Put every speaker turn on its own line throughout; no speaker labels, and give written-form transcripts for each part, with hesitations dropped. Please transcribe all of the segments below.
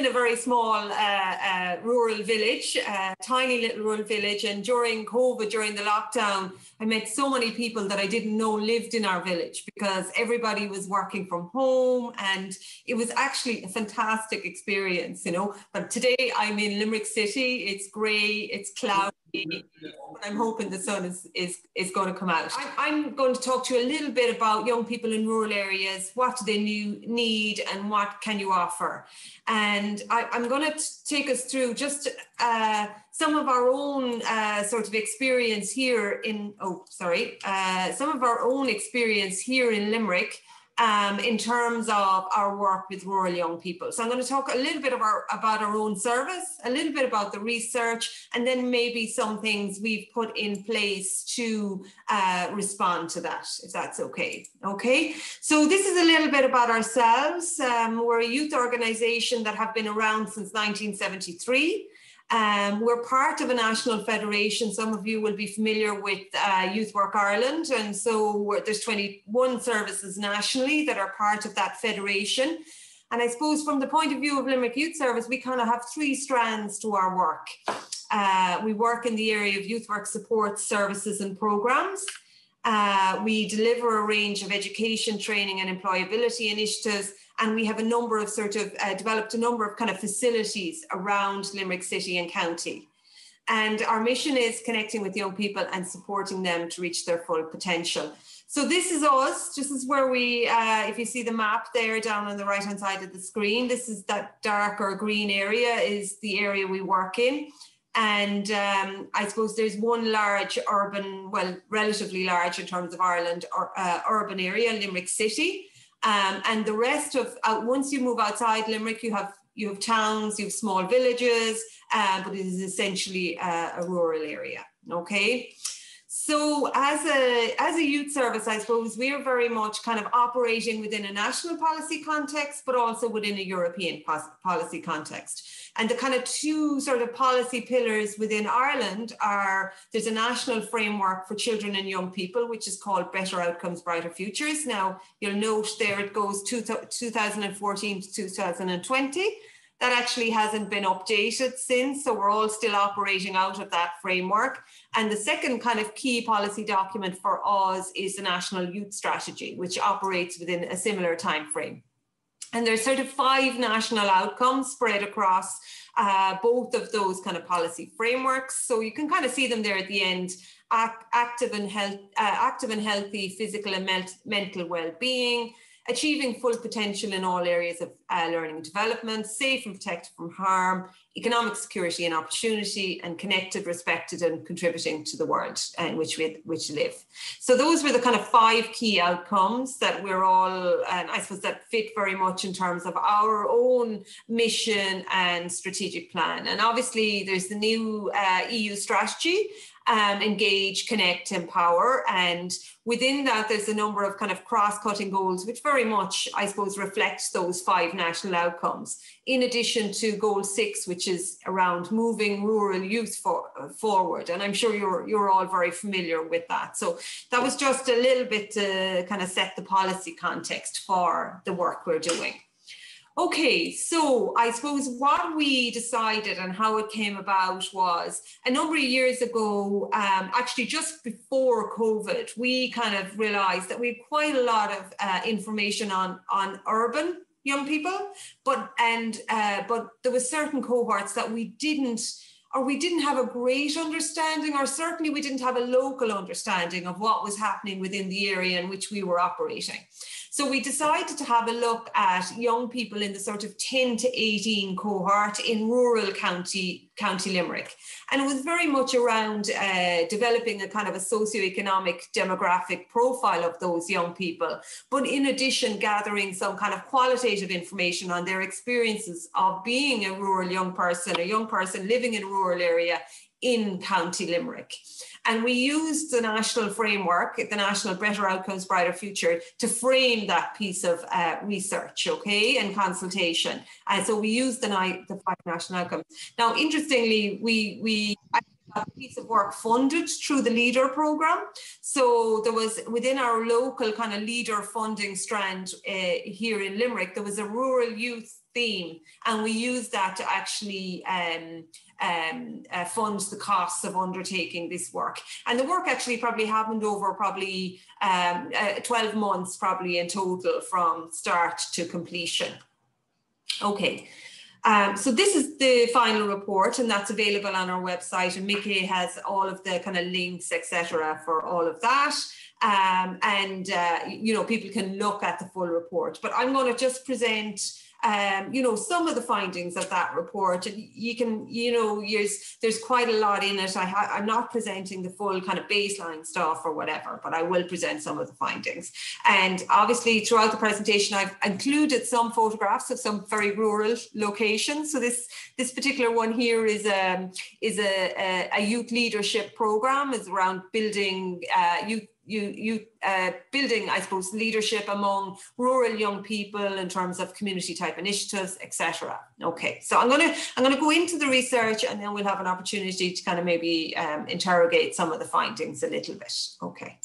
in a very small rural village, tiny little rural village, and during COVID, during the lockdown, I met so many people that I didn't know lived in our village because everybody was working from home, and it was actually a fantastic experience, you know. But today I'm in Limerick City. It's grey, it's cloudy. I'm hoping the sun is going to come out. I'm going to talk to you a little bit about young people in rural areas. What do they need and what can you offer? And I'm going to take us through just some of our own sort of experience here in, some of our own experience here in Limerick in terms of our work with rural young people. So I'm going to talk a little bit about our own service, a little bit about the research, and then maybe some things we've put in place to respond to that, if that's okay. Okay, so this is a little bit about ourselves. We're a youth organisation that have been around since 1973. We're part of a national federation. Some of you will be familiar with Youth Work Ireland, and so there's 21 services nationally that are part of that federation. And I suppose from the point of view of Limerick Youth Service, we kind of have three strands to our work. We work in the area of youth work support services and programs. We deliver a range of education, training and employability initiatives. And we have a number of developed a number of kind of facilities around Limerick City and County. And our mission is connecting with young people and supporting them to reach their full potential. So this is us. This is where we, if you see the map there down on the right-hand side of the screen, this is that darker green area is the area we work in. And I suppose there's one large urban, well, relatively large in terms of Ireland, urban area, Limerick City. And the rest of, once you move outside Limerick, you have towns, you have small villages, but it is essentially a rural area, okay? So as a youth service, I suppose we are very much kind of operating within a national policy context, but also within a European policy context. And the kind of two sort of policy pillars within Ireland are, there's a national framework for children and young people, which is called Better Outcomes, Brighter Futures. Now, you'll note there it goes 2014 to 2020. That actually hasn't been updated since, so we're all still operating out of that framework. And the second kind of key policy document for us is the National Youth Strategy, which operates within a similar time frame. And there's sort of 5 national outcomes spread across both of those kind of policy frameworks. So you can kind of see them there at the end: active and healthy physical and mental well-being, achieving full potential in all areas of learning and development, safe and protected from harm, economic security and opportunity, and connected, respected and contributing to the world in which we live. So those were the kind of 5 key outcomes that we're all, and I suppose that fit very much in terms of our own mission and strategic plan. And obviously there's the new EU strategy, engage, connect, empower. And within that, there's a number of kind of cross-cutting goals, which very much, I suppose, reflects those 5 national outcomes, in addition to goal 6, which is around moving rural youth forward. And I'm sure you're all very familiar with that. So that was just a little bit to kind of set the policy context for the work we're doing. Okay, so I suppose what we decided and how it came about was a number of years ago, actually just before COVID, we kind of realized that we had quite a lot of information on urban young people, but there were certain cohorts that we didn't have a great understanding, or certainly we didn't have a local understanding of what was happening within the area in which we were operating. So we decided to have a look at young people in the sort of 10 to 18 cohort in rural County Limerick. And it was very much around developing a kind of a socioeconomic demographic profile of those young people, but in addition, gathering some kind of qualitative information on their experiences of being a rural young person living in a rural area in County Limerick. And we used the national framework, the National Better Outcomes, Brighter Future, to frame that piece of research, okay, and consultation. And so we used the 5 national outcomes. Now, interestingly, a piece of work funded through the LEADER program. So there was, within our local kind of LEADER funding strand here in Limerick, there was a rural youth theme, and we used that to actually fund the costs of undertaking this work. And the work actually probably happened over 12 months probably in total from start to completion. Okay. So this is the final report, and that's available on our website, and Mickey has all of the kind of links, etc., for all of that. You know, people can look at the full report, but I'm going to just present you know, some of the findings of that report, and you can, you know, there's quite a lot in it. I'm not presenting the full kind of baseline stuff or whatever, but I will present some of the findings. And obviously throughout the presentation, I've included some photographs of some very rural locations. So this particular one here is a youth leadership program. It's around building building, I suppose, leadership among rural young people in terms of community type initiatives, etc. Okay, so I'm gonna go into the research, and then we'll have an opportunity to kind of maybe interrogate some of the findings a little bit. Okay.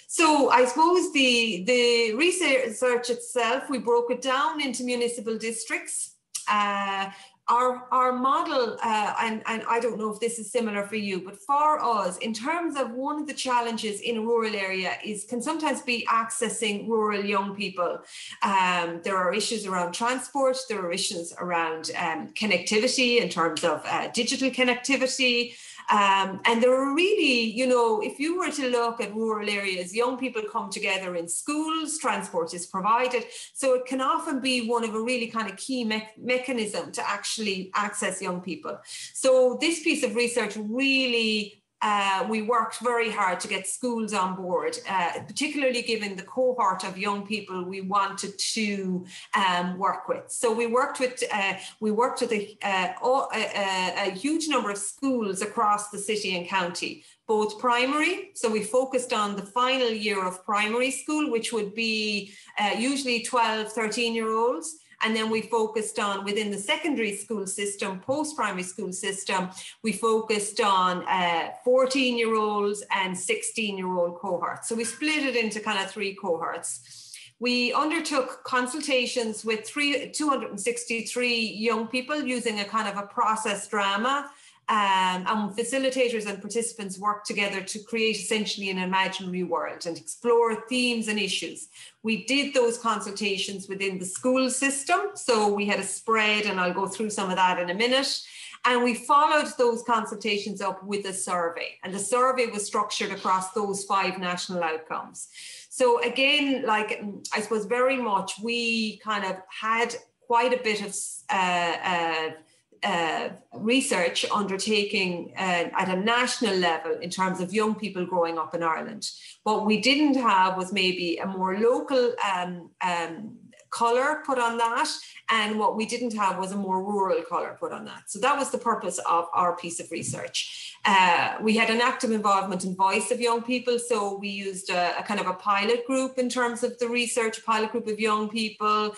So I suppose the research itself, we broke it down into municipal districts. Our model, and I don't know if this is similar for you, but for us, in terms of one of the challenges in a rural area can sometimes be accessing rural young people. There are issues around transport, there are issues around connectivity in terms of digital connectivity. And there are really, you know, if you were to look at rural areas, young people come together in schools, transport is provided. So it can often be one of a really kind of key mechanism to actually access young people. So this piece of research really, we worked very hard to get schools on board, particularly given the cohort of young people we wanted to work with. So we worked with a huge number of schools across the city and county, both primary. So we focused on the final year of primary school, which would be usually 12, 13-year-olds. And then we focused on, within the secondary school system, post-primary school system, we focused on 14-year-olds and 16-year-old cohorts. So we split it into kind of 3 cohorts. We undertook consultations with 263 young people using a kind of a process drama. And facilitators and participants worked together to create essentially an imaginary world and explore themes and issues. We did those consultations within the school system. So we had a spread, and I'll go through some of that in a minute. And we followed those consultations up with a survey. And the survey was structured across those 5 national outcomes. So again, like, I suppose very much we kind of had quite a bit of research undertaking at a national level in terms of young people growing up in Ireland. What we didn't have was maybe a more local colour put on that, and what we didn't have was a more rural colour put on that. So that was the purpose of our piece of research. We had an active involvement and voice of young people, so we used a kind of a pilot group in terms of the research, a pilot group of young people.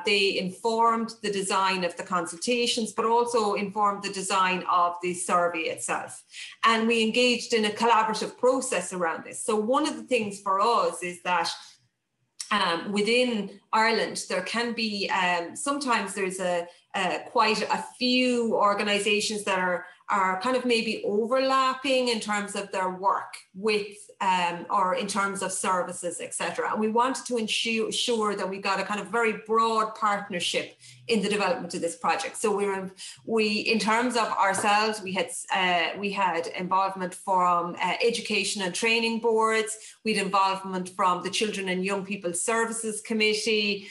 They informed the design of the consultations, but also informed the design of the survey itself. And we engaged in a collaborative process around this. So one of the things for us is that within Ireland, there can be, sometimes there's quite a few organisations that are kind of maybe overlapping in terms of their work with, or in terms of services, etc. And we wanted to ensure that we got a kind of very broad partnership in the development of this project. So in terms of ourselves, we had involvement from education and training boards. We had involvement from the Children and Young People Services Committee.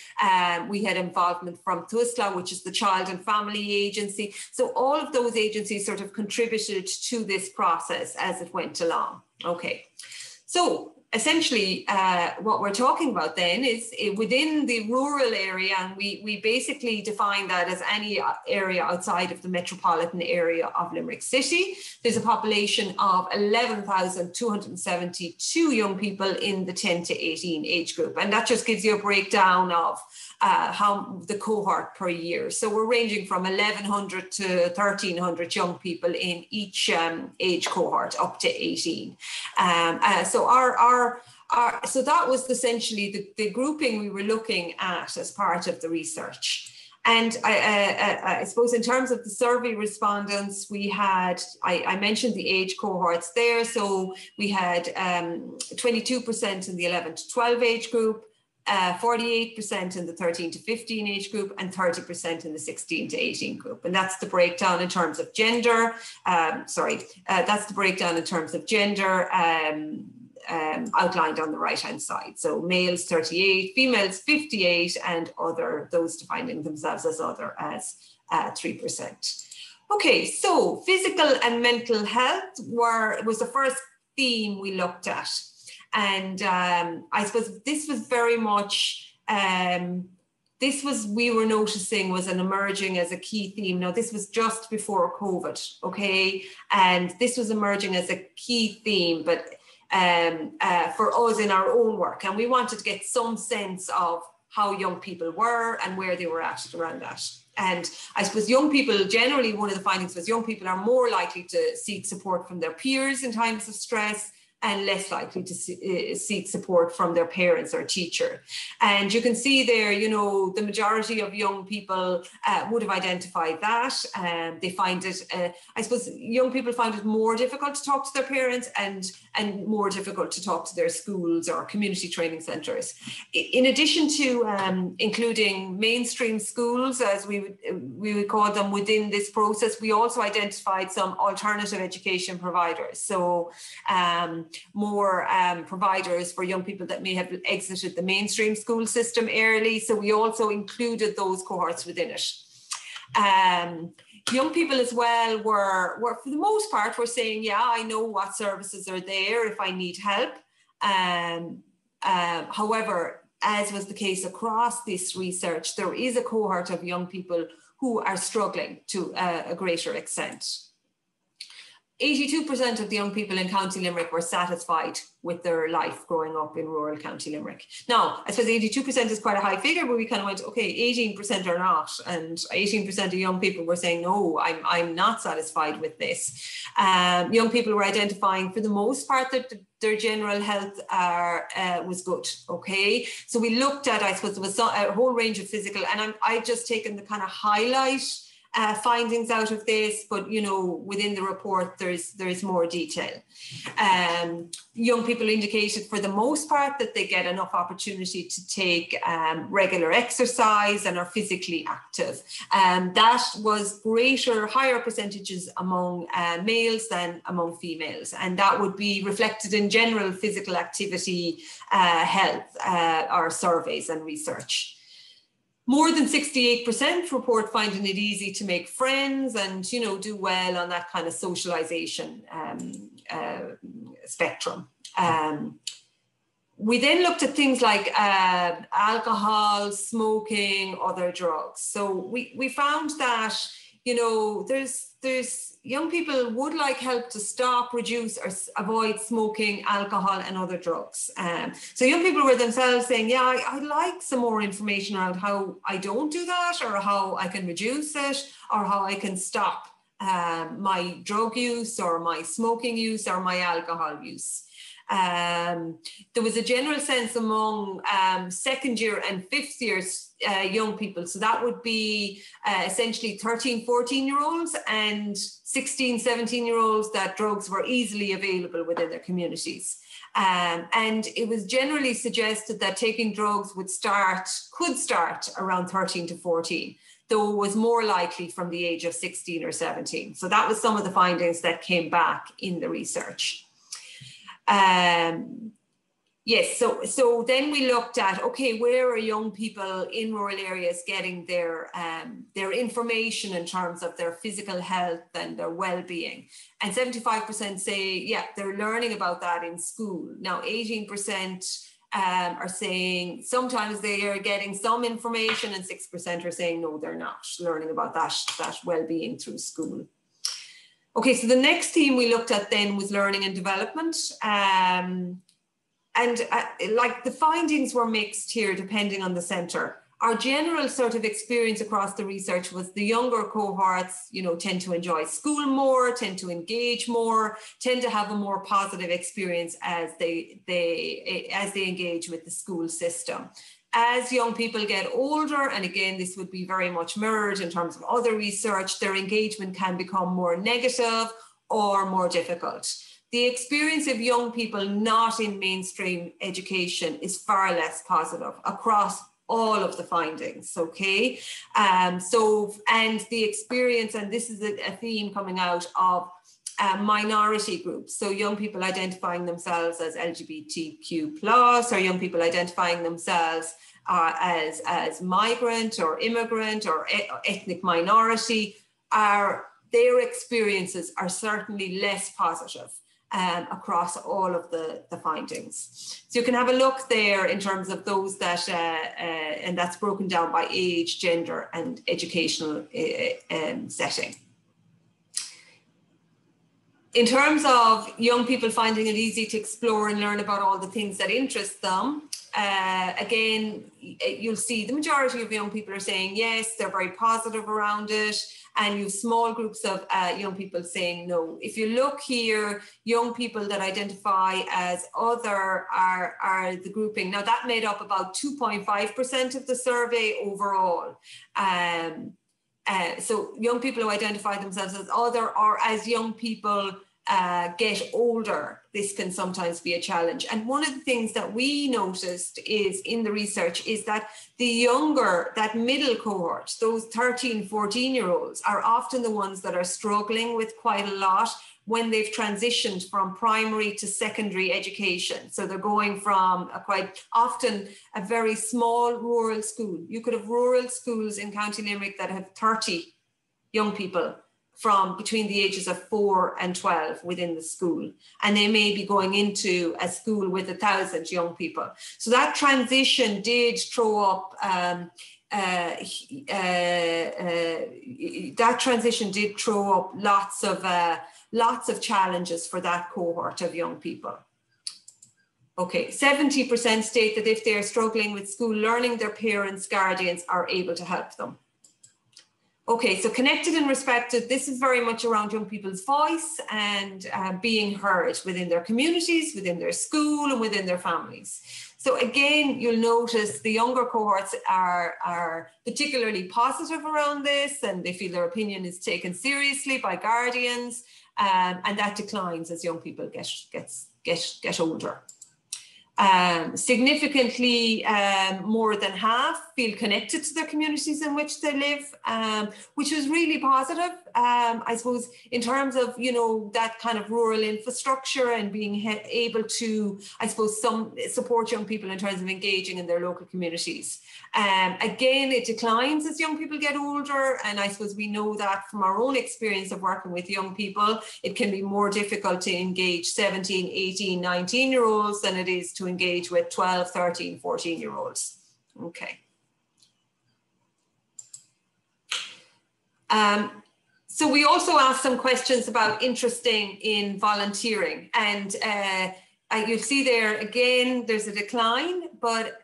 We had involvement from TUSLA, which is the Child and Family Agency. So all of those agencies sort of contributed to this process as it went along. Okay, so essentially, what we're talking about then is within the rural area, and we basically define that as any area outside of the metropolitan area of Limerick City. There's a population of 11,272 young people in the 10 to 18 age group. And that just gives you a breakdown of how the cohort per year. So we're ranging from 1,100 to 1,300 young people in each age cohort up to 18. So that was essentially the grouping we were looking at as part of the research. And I suppose in terms of the survey respondents, we had, I mentioned the age cohorts there. So we had 22% in the 11 to 12 age group, 48% in the 13 to 15 age group, and 30% in the 16 to 18 group. And that's the breakdown in terms of gender. That's the breakdown in terms of gender outlined on the right-hand side. So males 38, females 58, and other, those defining themselves as other, as 3%. Okay, so physical and mental health was the first theme we looked at. And I suppose this was very much, we were noticing was an emerging as a key theme. Now, this was just before COVID, okay? And this was emerging as a key theme, but for us in our own work. And we wanted to get some sense of how young people were and where they were at around that. And I suppose young people, generally, one of the findings was young people are more likely to seek support from their peers in times of stress, and less likely to seek support from their parents or teacher. And you can see there, you know, the majority of young people would have identified that. They find it, I suppose young people find it more difficult to talk to their parents and more difficult to talk to their schools or community training centres. In addition to including mainstream schools, as we would call them within this process, we also identified some alternative education providers. So more providers for young people that may have exited the mainstream school system early. So we also included those cohorts within it. Young people as well were for the most part, were saying, yeah, I know what services are there if I need help. However, as was the case across this research, there is a cohort of young people who are struggling to a greater extent. 82% of the young people in County Limerick were satisfied with their life growing up in rural County Limerick. Now, I suppose 82% is quite a high figure, but we kind of went, okay, 18% are not. And 18% of young people were saying, no, I'm not satisfied with this. Young people were identifying for the most part that their general health was good, okay? So we looked at, I suppose, there was a whole range of physical, and I've just taken the kind of highlight findings out of this, but you know, within the report there's more detail. Young people indicated for the most part that they get enough opportunity to take regular exercise and are physically active. That was higher percentages among males than among females, and that would be reflected in general physical activity health or surveys and research. More than 68% report finding it easy to make friends and, you know, do well on that kind of socialization spectrum. We then looked at things like alcohol, smoking, other drugs. So we found that, you know, there's young people would like help to stop, reduce, or avoid smoking, alcohol, and other drugs. So young people were themselves saying, yeah, I'd like some more information around how I don't do that, or how I can reduce it, or how I can stop my drug use, or my smoking use, or my alcohol use. There was a general sense among second year and fifth year young people. So that would be essentially 13, 14-year-olds and 16, 17-year-olds that drugs were easily available within their communities. And it was generally suggested that taking drugs could start around 13 to 14, though it was more likely from the age of 16 or 17. So that was some of the findings that came back in the research. Yes, so then we looked at, okay, where are young people in rural areas getting their information in terms of their physical health and their well-being? And 75% say, yeah, they're learning about that in school. Now, 18% are saying sometimes they are getting some information, and 6% are saying, no, they're not learning about that well-being through school. Okay, so the next theme we looked at then was learning and development. Like the findings were mixed here depending on the centre. Our general sort of experience across the research was the younger cohorts, you know, tend to enjoy school more, tend to engage more, tend to have a more positive experience as they engage with the school system. As young people get older, and again, this would be very much mirrored in terms of other research, their engagement can become more negative or more difficult. The experience of young people not in mainstream education is far less positive across all of the findings, okay? And the experience, and this is a theme coming out of minority groups, so young people identifying themselves as LGBTQ+, or young people identifying themselves as migrant or immigrant or ethnic minority, their experiences are certainly less positive across all of the findings. So you can have a look there in terms of those that, and that's broken down by age, gender, and educational setting. In terms of young people finding it easy to explore and learn about all the things that interest them, again, you'll see the majority of young people are saying yes, they're very positive around it, and you have small groups of young people saying no. If you look here, young people that identify as other are the grouping. Now that made up about 2.5% of the survey overall. So young people who identify themselves as other, or as young people get older, this can sometimes be a challenge. And one of the things that we noticed is in the research is that the younger, that middle cohort, those 13, 14-year-olds are often the ones that are struggling with quite a lot when they've transitioned from primary to secondary education. So they're going from quite often a very small rural school. You could have rural schools in County Limerick that have 30 young people from between the ages of 4 and 12 within the school. And they may be going into a school with 1,000 young people. So that transition did throw up lots of challenges for that cohort of young people. Okay, 70% state that if they're struggling with school learning, their parents, guardians are able to help them. Okay, so connected and respected, this is very much around young people's voice and being heard within their communities, within their school, and within their families. So again, you'll notice the younger cohorts are particularly positive around this, and they feel their opinion is taken seriously by guardians, and that declines as young people get older. Significantly more than half feel connected to their communities in which they live, which is really positive. I suppose in terms of, you know, that kind of rural infrastructure and being able to, I suppose, support young people in terms of engaging in their local communities. Again, it declines as young people get older, and I suppose we know that from our own experience of working with young people, it can be more difficult to engage 17, 18, 19-year-olds than it is to engage with 12, 13, 14-year-olds. Okay. So we also asked some questions about interesting in volunteering, and you'll see there again, there's a decline, but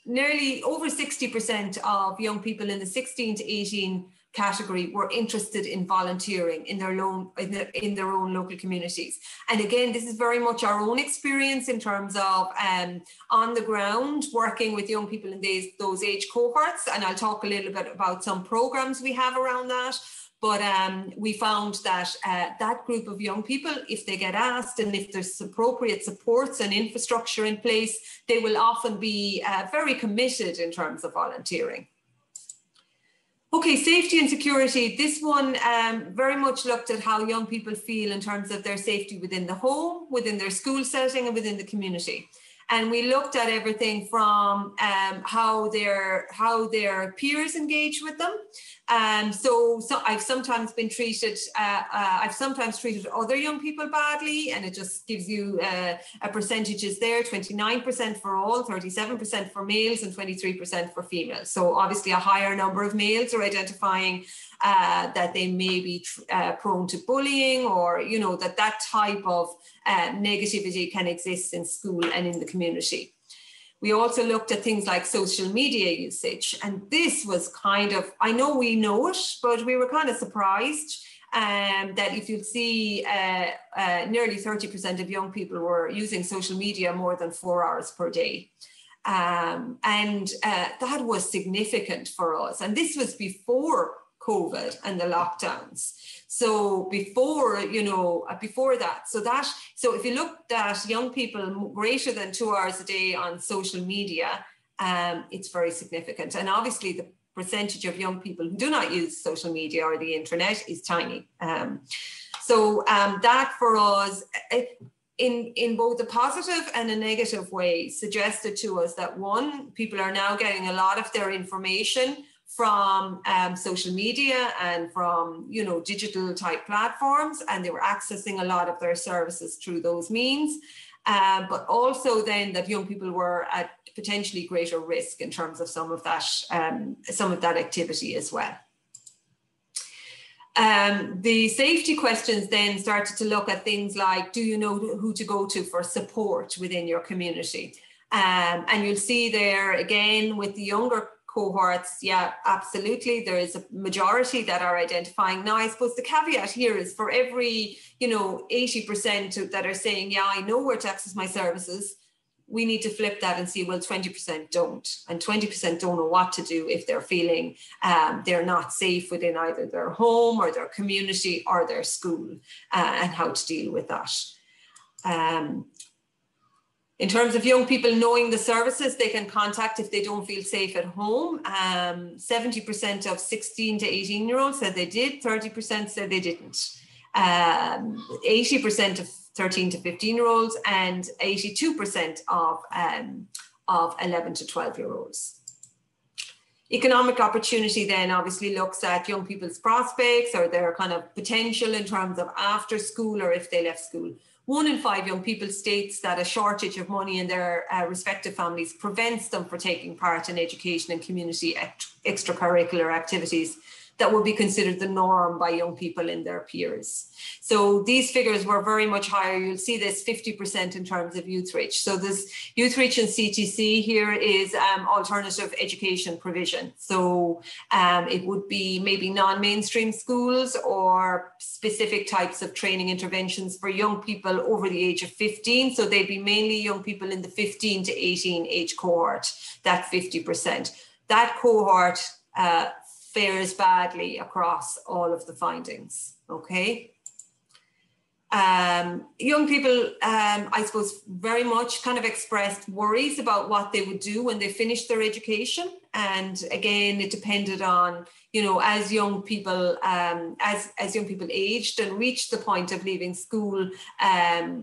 nearly over 60% of young people in the 16 to 18 category were interested in volunteering in their own local communities. And again, this is very much our own experience in terms of on the ground working with young people in those age cohorts. And I'll talk a little bit about some programs we have around that. But we found that that group of young people, if they get asked and if there's appropriate supports and infrastructure in place, they will often be very committed in terms of volunteering. Okay, safety and security. This one very much looked at how young people feel in terms of their safety within the home, within their school setting, and within the community. And we looked at everything from how their peers engage with them. So I've sometimes been treated, I've sometimes treated other young people badly, and it just gives you a percentages there, 29% for all, 37% for males and 23% for females. So obviously a higher number of males are identifying that they may be prone to bullying, or, you know, that type of negativity can exist in school and in the community. We also looked at things like social media usage, and this was kind of, I know we know it, but we were kind of surprised that if you'll see nearly 30% of young people were using social media more than 4 hours per day. That was significant for us. And this was before COVID and the lockdowns. So before, you know, before that, so if you looked at young people greater than 2 hours a day on social media, it's very significant. And obviously the percentage of young people who do not use social media or the internet is tiny. That for us, in both a positive and a negative way, suggested to us that, one, people are now getting a lot of their information from social media and from, you know, digital type platforms, and they were accessing a lot of their services through those means. But also then that young people were at potentially greater risk in terms of some of that activity as well. The safety questions then started to look at things like, do you know who to go to for support within your community? And you'll see there again with the younger cohorts, yeah, absolutely. There is a majority that are identifying. Now, I suppose the caveat here is for every, you know, 80% that are saying, yeah, I know where to access my services, we need to flip that and see, well, 20% don't. And 20% don't know what to do if they're feeling they're not safe within either their home or their community or their school, and how to deal with that. In terms of young people knowing the services they can contact if they don't feel safe at home, 70% of 16 to 18-year-olds said they did, 30% said they didn't. 80% of 13 to 15-year-olds and 82% of 11 to 12-year-olds. Economic opportunity then obviously looks at young people's prospects or their kind of potential in terms of after school or if they left school. 1 in 5 young people states that a shortage of money in their respective families prevents them from taking part in education and community extracurricular activities that would be considered the norm by young people in their peers. So these figures were very much higher. You'll see this 50% in terms of youth reach. So this youth reach and CTC here is alternative education provision. So it would be maybe non-mainstream schools or specific types of training interventions for young people over the age of 15. So they'd be mainly young people in the 15 to 18 age cohort, that 50%. That cohort fares badly across all of the findings, okay? Young people, I suppose, very much kind of expressed worries about what they would do when they finished their education. And again, it depended on, you know, as young people aged and reached the point of leaving school, that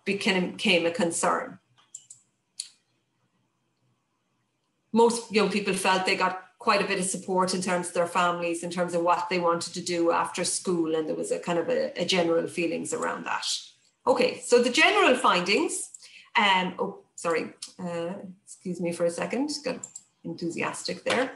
became a concern. Most young people felt they got quite a bit of support in terms of their families, in terms of what they wanted to do after school. And there was a kind of a general feelings around that. Okay, so the general findings, excuse me for a second, got enthusiastic there.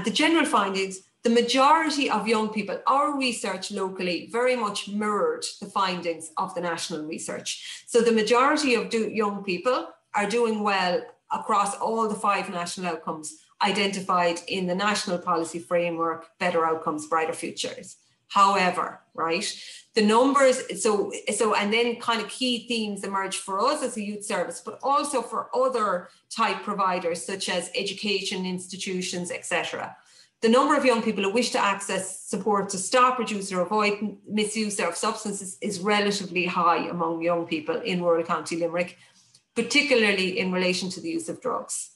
The general findings, the majority of young people, our research locally very much mirrored the findings of the national research. So the majority of young people are doing well across all the 5 national outcomes identified in the national policy framework, Better Outcomes, Brighter Futures. However, right, the numbers, and then kind of key themes emerge for us as a youth service, but also for other type providers such as education institutions, etc. The number of young people who wish to access support to stop, reduce or avoid misuse of substances is relatively high among young people in rural County Limerick, particularly in relation to the use of drugs.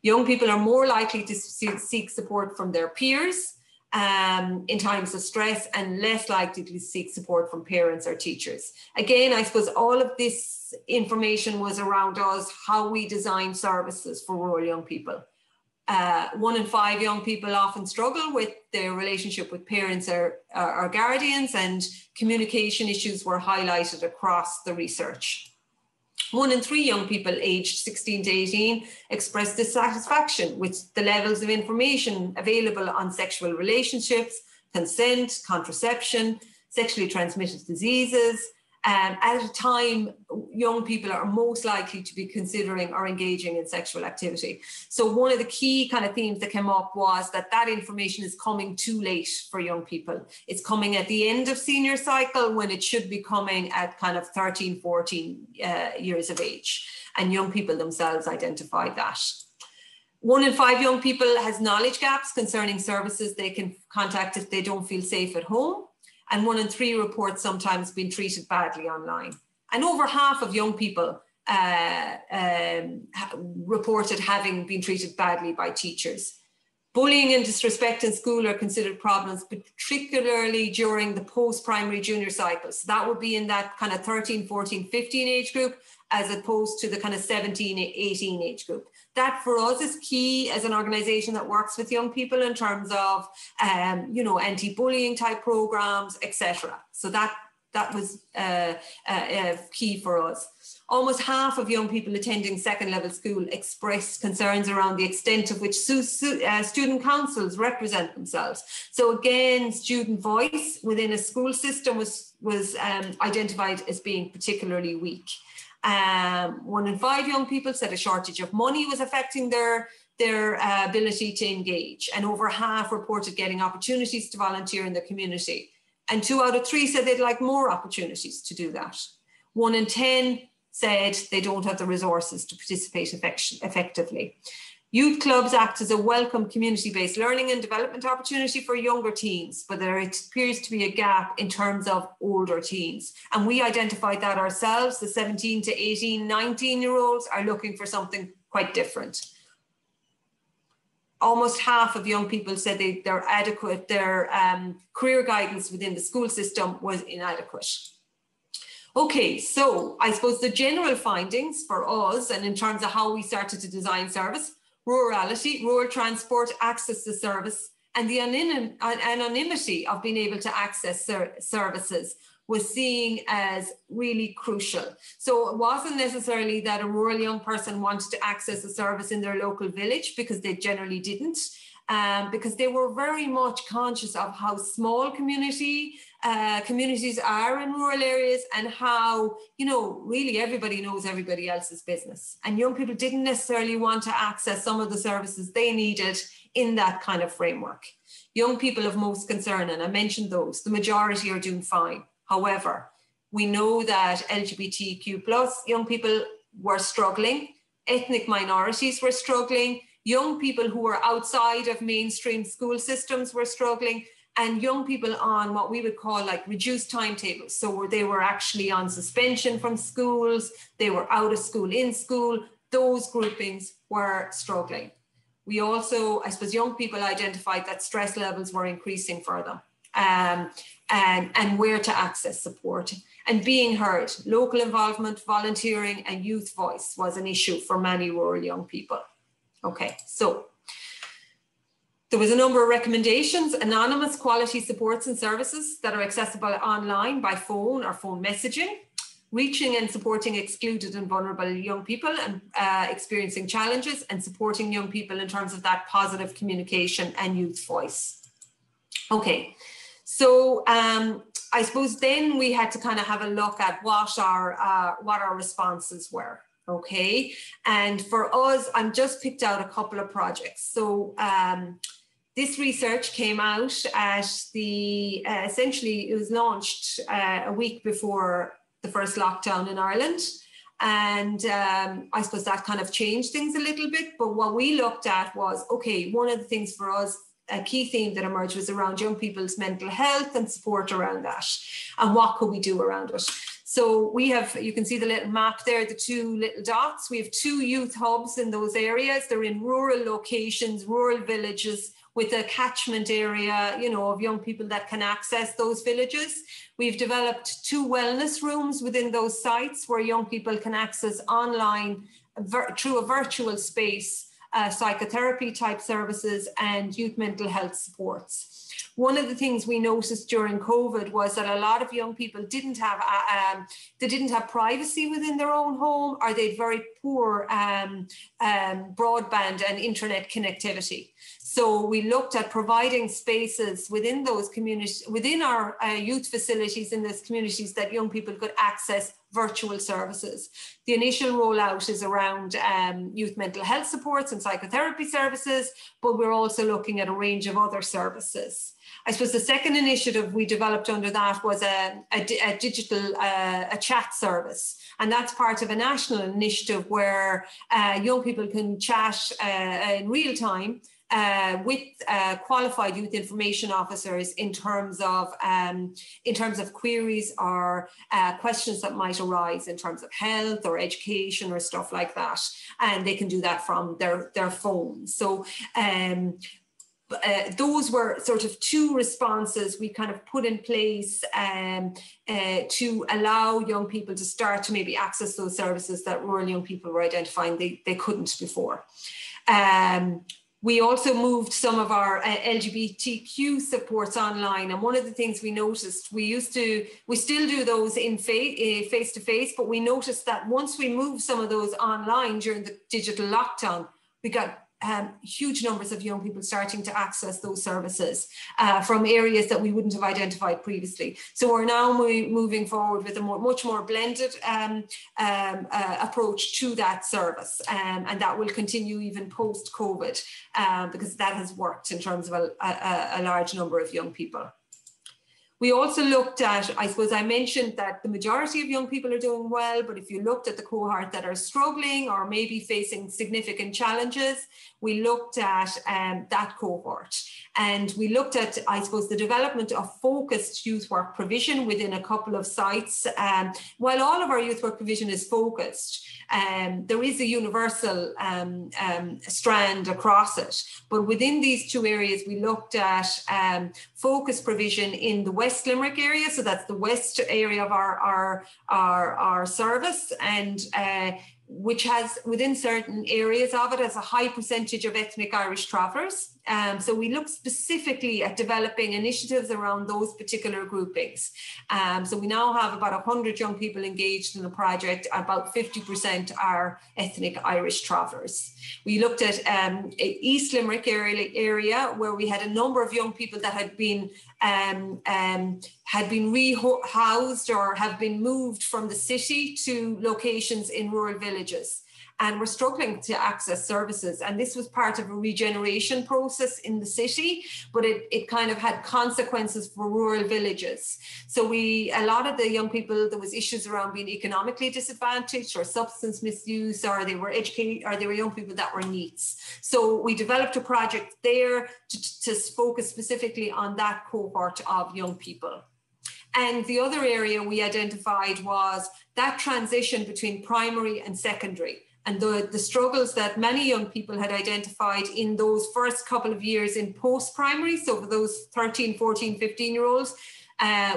Young people are more likely to seek support from their peers in times of stress, and less likely to seek support from parents or teachers. Again, I suppose all of this information was around us, how we design services for rural young people. 1 in 5 young people often struggle with their relationship with parents or guardians, and communication issues were highlighted across the research. 1 in 3 young people aged 16 to 18 expressed dissatisfaction with the levels of information available on sexual relationships, consent, contraception, sexually transmitted diseases. At a time, young people are most likely to be considering or engaging in sexual activity. So one of the key kind of themes that came up was that information is coming too late for young people. It's coming at the end of senior cycle, when it should be coming at kind of 13, 14 years of age. And young people themselves identified that. 1 in 5 young people has knowledge gaps concerning services they can contact if they don't feel safe at home. And 1 in 3 report sometimes being treated badly online. And over half of young people reported having been treated badly by teachers. Bullying and disrespect in school are considered problems, particularly during the post-primary junior cycle. So that would be in that kind of 13, 14, 15 age group, as opposed to the kind of 17, 18 age group. That for us is key as an organisation that works with young people in terms of, anti-bullying type programs, etc. So that was key for us. Almost half of young people attending second level school expressed concerns around the extent of which student councils represent themselves. So again, student voice within a school system was identified as being particularly weak. 1 in 5 young people said a shortage of money was affecting their ability to engage, and over half reported getting opportunities to volunteer in the community. And 2 out of 3 said they'd like more opportunities to do that. 1 in 10 said they don't have the resources to participate effectively. Youth clubs act as a welcome community-based learning and development opportunity for younger teens, but there appears to be a gap in terms of older teens. And we identified that ourselves. The 17 to 18, 19-year-olds are looking for something quite different. Almost half of young people said their career guidance within the school system was inadequate. Okay, so I suppose the general findings for us, and in terms of how we started to design service: rurality, rural transport, access to service, and the anonymity of being able to access services was seen as really crucial. So it wasn't necessarily that a rural young person wanted to access a service in their local village, because they generally didn't, because they were very much conscious of how small communities are in rural areas, and how, really everybody knows everybody else's business. And young people didn't necessarily want to access some of the services they needed in that kind of framework. Young people of most concern, and I mentioned those, the majority are doing fine. However, we know that LGBTQ+ young people were struggling, ethnic minorities were struggling, young people who were outside of mainstream school systems were struggling, and young people on what we would call like reduced timetables. So they were actually on suspension from schools, they were out of school, in school, those groupings were struggling. We also, I suppose, young people identified that stress levels were increasing for them, and where to access support. And being heard, local involvement, volunteering, and youth voice was an issue for many rural young people. Okay, so there was a number of recommendations: anonymous quality supports and services that are accessible online by phone or phone messaging, reaching and supporting excluded and vulnerable young people and experiencing challenges, and supporting young people in terms of that positive communication and youth voice. Okay, so I suppose then we had to kind of have a look at what our responses were. Okay, and for us, I've just picked out a couple of projects. So this research came out at the, essentially it was launched a week before the first lockdown in Ireland. And I suppose that kind of changed things a little bit. But what we looked at was, okay, one of the things for us a key theme that emerged was around young people's mental health and support around that, and what could we do around it. So we have, you can see the little map there, the two little dots. We have 2 youth hubs in those areas. They're in rural locations, rural villages, with a catchment area, you know, of young people that can access those villages. We've developed 2 wellness rooms within those sites where young people can access online through a virtual space, psychotherapy type services and youth mental health supports. One of the things we noticed during COVID was that a lot of young people didn't have privacy within their own home, or they had very poor broadband and internet connectivity. So we looked at providing spaces within those communities, within our youth facilities in those communities, that young people could access virtual services. The initial rollout is around youth mental health supports and psychotherapy services, but we're also looking at a range of other services. I suppose the second initiative we developed under that was a digital chat service. And that's part of a national initiative where young people can chat in real time with qualified youth information officers in terms of queries or questions that might arise in terms of health or education or stuff like that. And they can do that from their phone. So those were sort of 2 responses we kind of put in place to allow young people to start to maybe access those services that rural young people were identifying they couldn't before. We also moved some of our LGBTQ supports online. And one of the things we noticed, we still do those in face-to-face, but we noticed that once we moved some of those online during the digital lockdown, we got huge numbers of young people starting to access those services from areas that we wouldn't have identified previously. So we're now moving forward with a much more blended approach to that service, and that will continue even post-COVID because that has worked in terms of a large number of young people. We also looked at, I suppose I mentioned that the majority of young people are doing well, but if you looked at the cohort that are struggling or maybe facing significant challenges, we looked at that cohort. And we looked at, I suppose, the development of focused youth work provision within a couple of sites. While all of our youth work provision is focused, there is a universal strand across it. But within these 2 areas, we looked at focused provision in the West Limerick area. So that's the west area of our service, and which has, within certain areas of it, has a high percentage of ethnic Irish travellers. So we look specifically at developing initiatives around those particular groupings. So we now have about 100 young people engaged in the project. About 50% are ethnic Irish travellers. We looked at East Limerick area where we had a number of young people that had been rehoused or have been moved from the city to locations in rural villages. And we're struggling to access services. And this was part of a regeneration process in the city, but it kind of had consequences for rural villages. So a lot of the young people, there was issues around being economically disadvantaged or substance misuse, or they were educated, or they were young people that were NEETs. So we developed a project there to focus specifically on that cohort of young people. And the other area we identified was that transition between primary and secondary, and the struggles that many young people had identified in those first couple of years in post-primary. So for those 13, 14, 15-year-olds,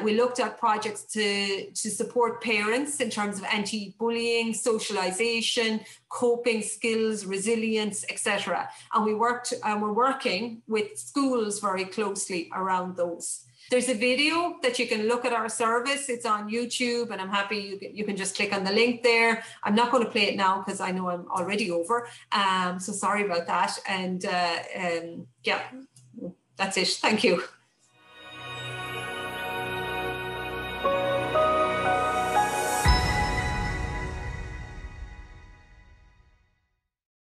we looked at projects to support parents in terms of anti-bullying, socialization, coping skills, resilience, etc. And we're working with schools very closely around those. There's a video that you can look at our service. It's on YouTube, and I'm happy you can just click on the link there. I'm not going to play it now because I know I'm already over. So sorry about that. And yeah, that's it. Thank you.